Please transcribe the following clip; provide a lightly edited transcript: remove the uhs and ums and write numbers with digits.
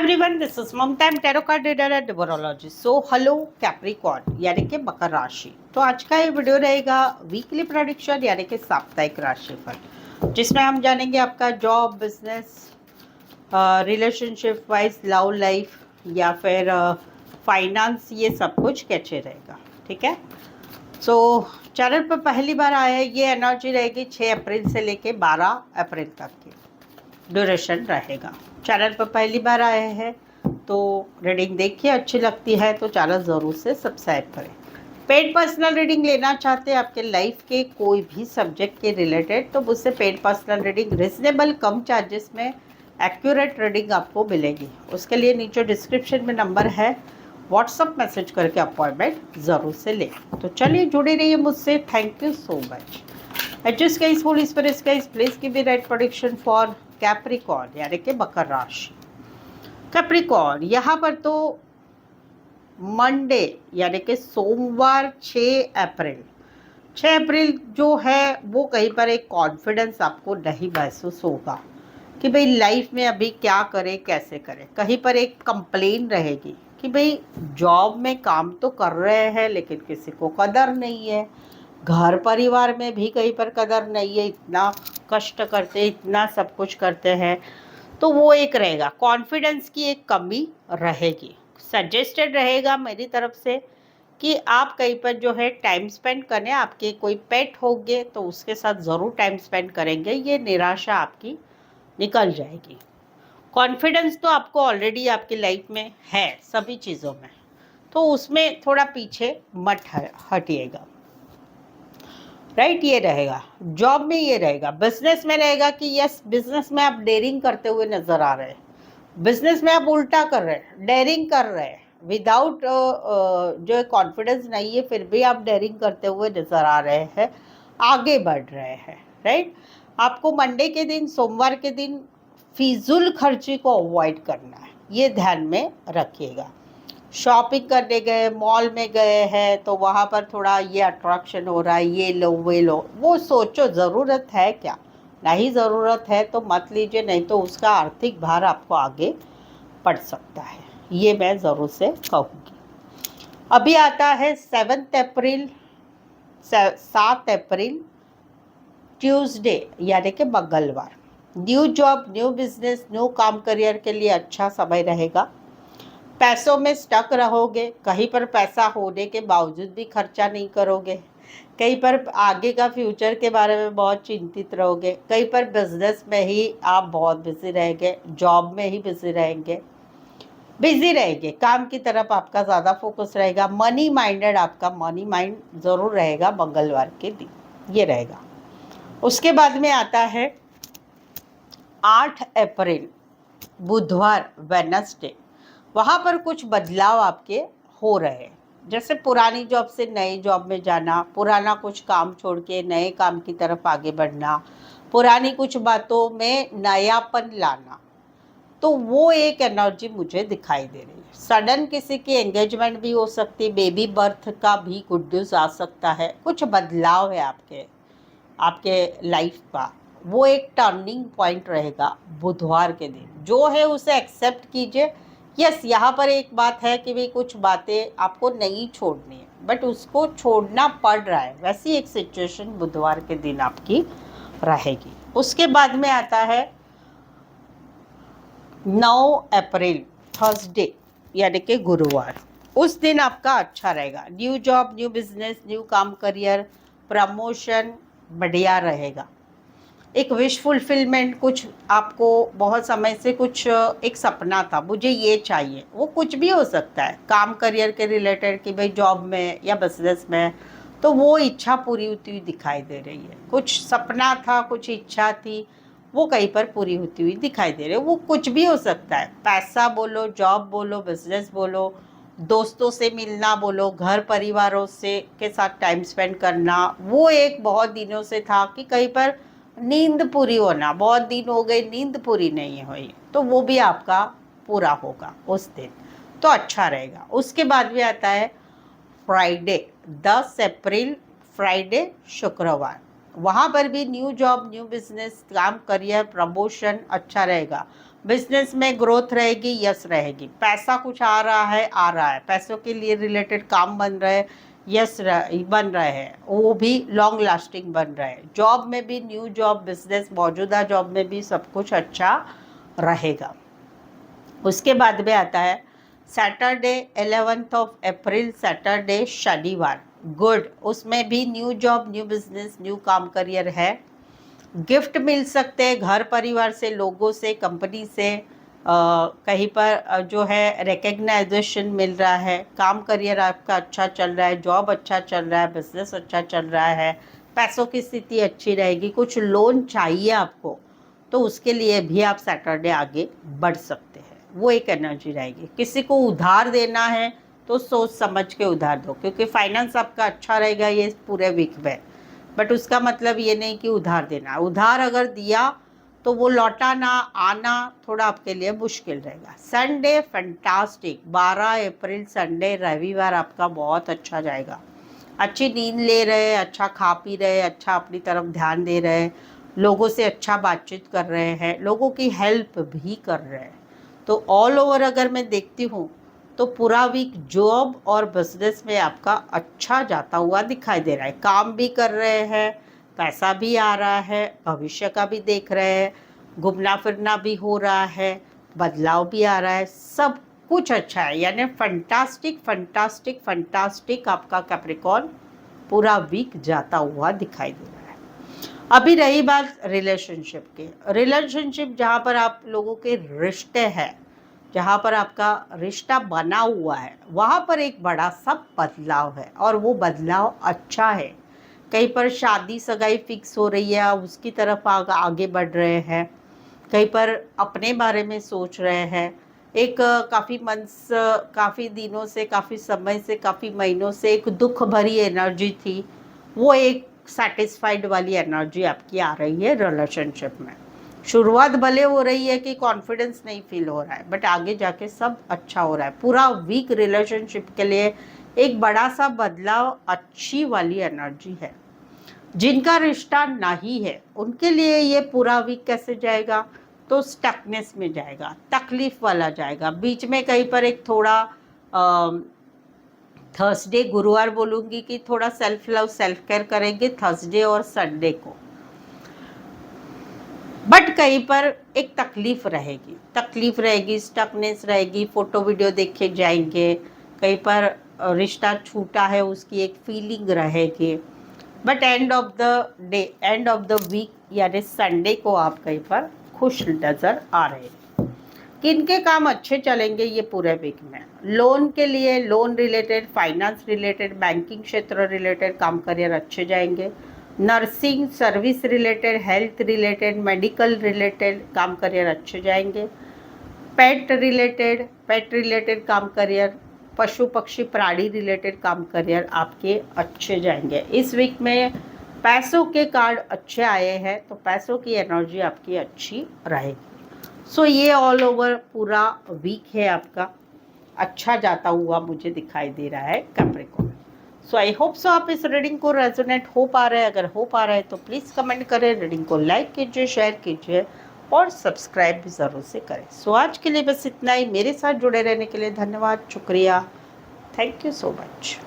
Everyone, this is Mamta tarot card reader and numerologist. So hello capricorn यानी कि मकर राशि। तो आज का ये वीडियो रहेगा वीकली प्रेडिक्शन यानी कि साप्ताहिक राशिफल, जिसमें हम जानेंगे आपका job, business, relationship wise, love life या फिर फाइनेंस, ये सब कुछ कैसे रहेगा। ठीक है। सो चैनल पर पहली बार आया है, ये एनर्जी रहेगी 6 अप्रैल से लेके 12 अप्रैल तक की ड्यूरेशन रहेगा। चैनल पर पहली बार आए हैं तो रीडिंग देखिए, अच्छी लगती है तो चैनल ज़रूर से सब्सक्राइब करें। पेड पर्सनल रीडिंग लेना चाहते हैं आपके लाइफ के कोई भी सब्जेक्ट के रिलेटेड, तो मुझसे पेड पर्सनल रीडिंग रिजनेबल कम चार्जेस में एक्यूरेट रीडिंग आपको मिलेगी। उसके लिए नीचे डिस्क्रिप्शन में नंबर है, व्हाट्सअप मैसेज करके अपॉइंटमेंट ज़रूर से लें। तो चलिए जुड़े रहिए मुझसे। Thank you so much. Adjust guys, holy spirits guys, please give me right prediction for capricorn यानी कि मकर राशि। कैप्रिकॉर्न यहाँ पर तो मंडे यानी कि सोमवार 6 अप्रैल जो है वो कहीं पर एक कॉन्फिडेंस आपको नहीं महसूस होगा कि भाई लाइफ में अभी क्या करें कैसे करें। कहीं पर एक कंप्लेन रहेगी कि भाई जॉब में काम तो कर रहे हैं लेकिन किसी को कदर नहीं है, घर परिवार में भी कहीं पर कदर नहीं है, इतना कष्ट करते, इतना सब कुछ करते हैं, तो वो एक रहेगा। कॉन्फिडेंस की एक कमी रहेगी। सजेस्टेड रहेगा मेरी तरफ से कि आप कहीं पर जो है टाइम स्पेंड करें। आपके कोई पेट होंगे तो उसके साथ ज़रूर टाइम स्पेंड करेंगे, ये निराशा आपकी निकल जाएगी। कॉन्फिडेंस तो आपको ऑलरेडी आपकी लाइफ में है सभी चीज़ों में, तो उसमें थोड़ा पीछे मत हटिएगा। राइट, ये रहेगा। जॉब में ये रहेगा। बिजनेस में रहेगा कि यस, बिजनेस में आप डेयरिंग करते हुए नजर आ रहे हैं। बिजनेस में आप उल्टा कर रहे हैं, डेयरिंग कर रहे हैं विदाउट जो कॉन्फिडेंस नहीं है, फिर भी आप डेयरिंग करते हुए नजर आ रहे हैं, आगे बढ़ रहे हैं। राइट, आपको मंडे के दिन, सोमवार के दिन फिजूल खर्ची को अवॉइड करना है, ये ध्यान में रखिएगा। शॉपिंग करने गए, मॉल में गए हैं तो वहाँ पर थोड़ा ये अट्रैक्शन हो रहा है, ये लो वे लो, वो सोचो ज़रूरत है क्या। नहीं ज़रूरत है तो मत लीजिए, नहीं तो उसका आर्थिक भार आपको आगे पड़ सकता है, ये मैं ज़रूर से कहूँगी। अभी आता है 7 अप्रैल ट्यूसडे यानी कि मंगलवार। New job, new business, new काम करियर के लिए अच्छा समय रहेगा। पैसों में स्टक रहोगे, कहीं पर पैसा होने के बावजूद भी खर्चा नहीं करोगे, कहीं पर आगे का फ्यूचर के बारे में बहुत चिंतित रहोगे, कहीं पर बिजनेस में ही आप बहुत बिजी रहेंगे, जॉब में ही बिजी रहेंगे, काम की तरफ आपका ज़्यादा फोकस रहेगा। मनी माइंडेड, आपका मनी माइंड ज़रूर रहेगा मंगलवार के दिन, ये रहेगा। उसके बाद में आता है 8 अप्रैल बुधवार, वेडनेसडे। वहाँ पर कुछ बदलाव आपके हो रहे हैं, जैसे पुरानी जॉब से नए जॉब में जाना, पुराना कुछ काम छोड़ के नए काम की तरफ आगे बढ़ना, पुरानी कुछ बातों में नयापन लाना, तो वो एक एनर्जी मुझे दिखाई दे रही है। सडन किसी की एंगेजमेंट भी हो सकती है, बेबी बर्थ का भी गुड न्यूज़ आ सकता है, कुछ बदलाव है आपके लाइफ का, वो एक टर्निंग पॉइंट रहेगा बुधवार के दिन। जो है उसे एक्सेप्ट कीजिए। यस, यहाँ पर एक बात है कि भाई कुछ बातें आपको नहीं छोड़नी है, बट उसको छोड़ना पड़ रहा है, वैसी एक सिचुएशन बुधवार के दिन आपकी रहेगी। उसके बाद में आता है 9 अप्रैल थर्सडे यानी कि गुरुवार। उस दिन आपका अच्छा रहेगा। New job, new business, new काम करियर, प्रमोशन बढ़िया रहेगा। एक विश फुलफिलमेंट, कुछ आपको बहुत समय से कुछ एक सपना था, मुझे ये चाहिए, वो कुछ भी हो सकता है काम करियर के रिलेटेड कि भाई जॉब में या बिजनेस में, तो वो इच्छा पूरी होती हुई दिखाई दे रही है। कुछ सपना था, कुछ इच्छा थी, वो कहीं पर पूरी होती हुई दिखाई दे रही है। वो कुछ भी हो सकता है, पैसा बोलो, जॉब बोलो, बिजनेस बोलो, दोस्तों से मिलना बोलो, घर परिवारों से के साथ टाइम स्पेंड करना। वो एक बहुत दिनों से था कि कहीं पर नींद पूरी होना, बहुत दिन हो गए नींद पूरी नहीं हुई, तो वो भी आपका पूरा होगा उस दिन, तो अच्छा रहेगा। उसके बाद भी आता है फ्राइडे 10 अप्रैल, फ्राइडे शुक्रवार। वहाँ पर भी न्यू जॉब, न्यू बिजनेस, काम करियर, प्रमोशन अच्छा रहेगा। बिजनेस में ग्रोथ रहेगी, यस रहेगी। पैसा कुछ आ रहा है, पैसों के लिए रिलेटेड काम बन रहे हैं, यस बन रहे हैं, वो भी लॉन्ग लास्टिंग बन रहे हैं। जॉब में भी, न्यू जॉब, बिजनेस, मौजूदा जॉब में भी सब कुछ अच्छा रहेगा। उसके बाद में आता है सैटरडे 11 अप्रैल, सैटरडे शनिवार, गुड। उसमें भी new job, new business, new काम, करियर है। गिफ्ट मिल सकते हैं घर परिवार से, लोगों से, कंपनी से, कहीं पर जो है रिकग्नाइजेशन मिल रहा है। काम करियर आपका अच्छा चल रहा है, जॉब अच्छा चल रहा है, बिजनेस अच्छा चल रहा है, पैसों की स्थिति अच्छी रहेगी। कुछ लोन चाहिए आपको तो उसके लिए भी आप सैटरडे आगे बढ़ सकते हैं, वो एक एनर्जी रहेगी। किसी को उधार देना है तो सोच समझ के उधार दो, क्योंकि फाइनेंस आपका अच्छा रहेगा ये पूरे वीक में। बट उसका मतलब ये नहीं कि उधार देना, उधार अगर दिया तो वो लौटाना आना थोड़ा आपके लिए मुश्किल रहेगा। संडे फैंटास्टिक, 12 अप्रैल संडे, रविवार आपका बहुत अच्छा जाएगा। अच्छी नींद ले रहे हैं, अच्छा खा पी रहे हैं, अच्छा अपनी तरफ ध्यान दे रहे हैं, लोगों से अच्छा बातचीत कर रहे हैं, लोगों की हेल्प भी कर रहे हैं। तो ऑल ओवर अगर मैं देखती हूँ तो पूरा वीक जॉब और बिजनेस में आपका अच्छा जाता हुआ दिखाई दे रहा है। काम भी कर रहे हैं, पैसा भी आ रहा है, भविष्य का भी देख रहे हैं, घूमना फिरना भी हो रहा है, बदलाव भी आ रहा है, सब कुछ अच्छा है। यानी फंटास्टिक फंटास्टिक फंटास्टिक आपका कैप्रिकॉर्न पूरा वीक जाता हुआ दिखाई दे रहा है। अभी रही बात रिलेशनशिप की, रिलेशनशिप जहाँ पर आप लोगों के रिश्ते हैं, जहाँ पर आपका रिश्ता बना हुआ है, वहाँ पर एक बड़ा सा बदलाव है और वो बदलाव अच्छा है। कहीं पर शादी सगाई फिक्स हो रही है, आप उसकी तरफ आगे बढ़ रहे हैं। कहीं पर अपने बारे में सोच रहे हैं। एक काफ़ी मंथ्स, काफ़ी दिनों से, काफ़ी समय से, काफ़ी महीनों से एक दुख भरी एनर्जी थी, वो एक सेटिस्फाइड वाली एनर्जी आपकी आ रही है रिलेशनशिप में। शुरुआत भले हो रही है कि कॉन्फिडेंस नहीं फील हो रहा है, बट आगे जाके सब अच्छा हो रहा है। पूरा वीक रिलेशनशिप के लिए एक बड़ा सा बदलाव, अच्छी वाली एनर्जी है। जिनका रिश्ता नहीं है उनके लिए ये पूरा वीक कैसे जाएगा, तो स्टकनेस में जाएगा, तकलीफ वाला जाएगा। बीच में कहीं पर एक थोड़ा थर्सडे, गुरुवार बोलूँगी कि थोड़ा सेल्फ लव, सेल्फ केयर करेंगे थर्सडे और संडे को। बट कहीं पर एक तकलीफ रहेगी, स्टकनेस रहेगी, फोटो वीडियो देखे जाएंगे, कहीं पर रिश्ता छूटा है उसकी एक फीलिंग रहेगी। But end of the day, end of the week यानी संडे को आप कहीं पर खुश नज़र आ रहे हैं। किनके काम अच्छे चलेंगे ये पूरे वीक में? लोन के लिए, loan related, finance related, banking क्षेत्र रिलेटेड काम करियर अच्छे जाएंगे। Nursing service related, health related, medical related काम करियर अच्छे जाएंगे। पेट रिलेटेड काम करियर, पशु पक्षी प्राणी रिलेटेड काम करियर आपके अच्छे जाएंगे। इस वीक में पैसों के कार्ड अच्छे आए हैं तो पैसों की एनर्जी आपकी अच्छी रहेगी। सो ये ऑल ओवर पूरा वीक है आपका अच्छा जाता हुआ मुझे दिखाई दे रहा है Capricorn. So I hope so आप इस रीडिंग को रेजोनेट हो पा रहे हैं। अगर हो पा रहा है तो प्लीज़ कमेंट करें, रीडिंग को लाइक कीजिए, शेयर कीजिए और सब्सक्राइब भी ज़रूर से करें। सो आज के लिए बस इतना ही। मेरे साथ जुड़े रहने के लिए धन्यवाद, शुक्रिया, थैंक यू सो मच।